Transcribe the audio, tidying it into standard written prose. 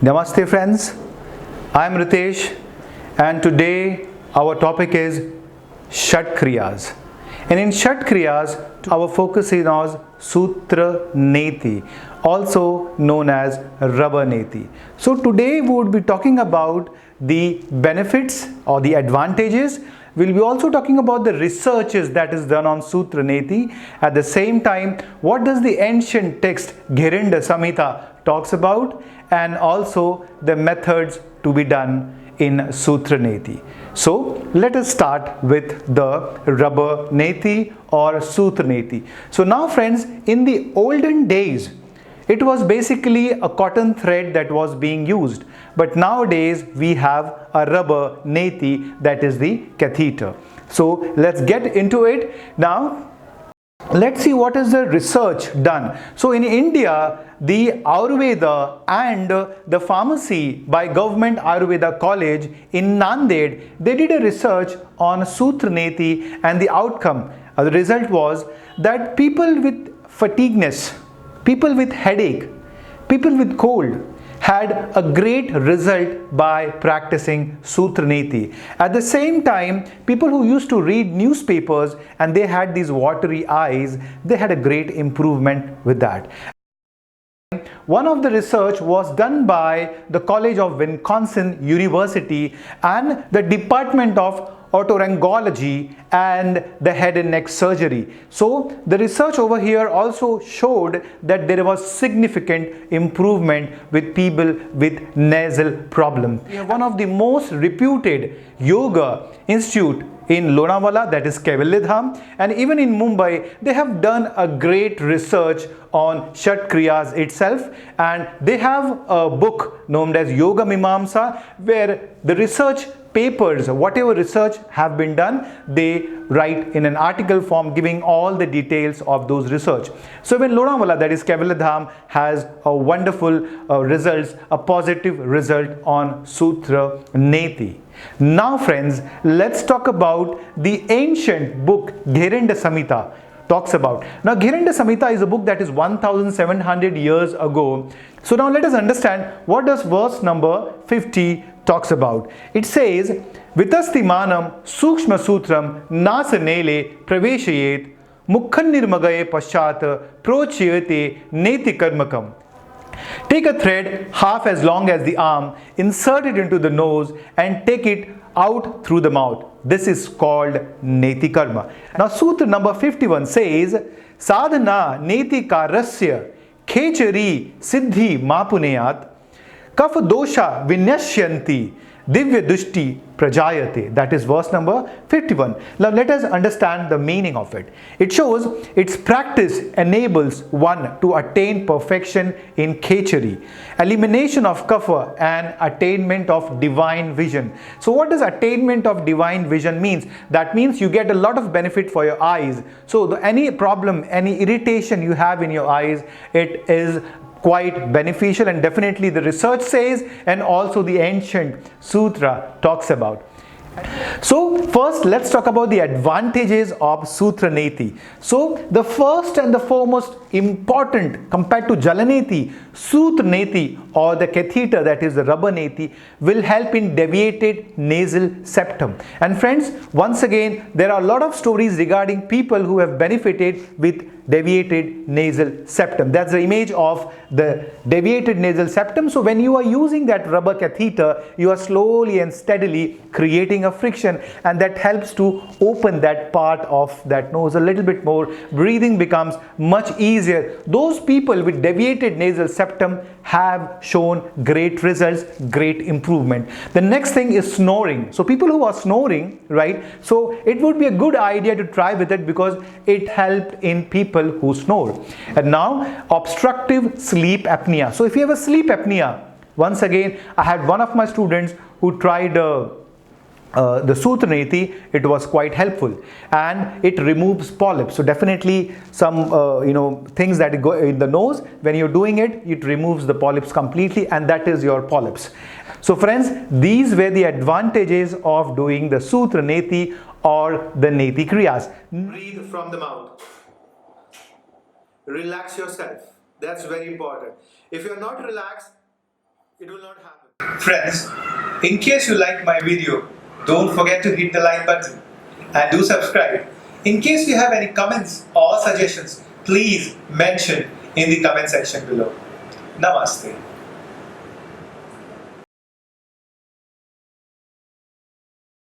Namaste friends, I am Ritesh and today our topic is Shat Kriyas. And in Shat Kriyas, our focus is on Sutra Neti, also known as Rubber Neti. So today we would be talking about the benefits or the advantages. We'll be also talking about the researches that is done on Sutra Neti. At the same time, what does the ancient text Ghirinda Samhita talks about, and also the methods to be done in Sutra Neti. So let us start with the Rubber Neti or Sutra Neti. So now friends, in the olden days, it was basically a cotton thread that was being used. But nowadays we have a rubber neti, that is the catheter. So let's get into it. Now let's see what is the research done. So in India, the Ayurveda and the pharmacy by Government Ayurveda College in Nanded, they did a research on Sutra Neti, and the outcome, the result was that people with fatigueness, people with headache, people with cold had a great result by practicing Sutra Neti. At the same time, people who used to read newspapers and they had these watery eyes, they had a great improvement with that. One of the research was done by the College of Wisconsin University and the Department of Otolaryngology and the head and neck surgery. So the research over here also showed that there was significant improvement with people with nasal problem. We have one of the most reputed yoga institute in Lonavala, that is Kaivalya Dham, and even in Mumbai they have done a great research on Shat Kriyas itself, and they have a book known as Yoga Mimamsa, where the research papers, whatever research have been done, they write in an article form giving all the details of those research. So when Lonavala, that is Kaivalya Dham, has a wonderful results, a positive result on Sutra Neti. Now friends, let's talk about the ancient book Ghirinda Samhita talks about. Now Ghirinda Samhita is a book that is 1700 years ago. So now let us understand what does verse number 50 talks about. It says, Vitasstimanam Sukshma Sutram Nasanele Praveshayet Mukhan Nirmagaye Paschat Prochayate Neti Karmakam. Take a thread half as long as the arm, insert it into the nose and take it out through the mouth. This is called Neti Karma. Now Sutra number 51 says, Sadhana Neti Karasya Khechari Siddhi Mapuneyat Kaf dosha vinyashyanti divya dushti prajayate. That is verse number 51. Now let us understand the meaning of it. It shows its practice enables one to attain perfection in khechari, elimination of kapha and attainment of divine vision. So what does attainment of divine vision means? That means you get a lot of benefit for your eyes. So any problem, any irritation you have in your eyes, it is quite beneficial, and definitely the research says, and also the ancient sutra talks about. So first let's talk about the advantages of Sutra Neti. So the first and the foremost important compared to Jalaneti, Sutra Neti or the catheter, that is the rubber neti, will help in deviated nasal septum. And friends, once again there are a lot of stories regarding people who have benefited with deviated nasal septum. That's the image of the deviated nasal septum. So when you are using that rubber catheter, you are slowly and steadily creating a friction, and that helps to open that part of that nose a little bit more. Breathing becomes much easier. Those people with deviated nasal septum have shown great results, great improvement. The next thing is snoring. So people who are snoring, right? So it would be a good idea to try with it because it helped in people who snore. And now obstructive sleep apnea. So if you have a sleep apnea, once again I had one of my students who tried the Sutra Neti. It was quite helpful, and it removes polyps. So definitely some things that go in the nose, when you're doing it, it removes the polyps completely, and that is your polyps. So friends, these were the advantages of doing the Sutra Neti or the Neti Kriyas. Breathe from the mouth. Relax yourself. That's very important. If you're not relaxed, it will not happen. Friends, in case you like my video, don't forget to hit the like button and do subscribe. In case you have any comments or suggestions, please mention in the comment section below. Namaste.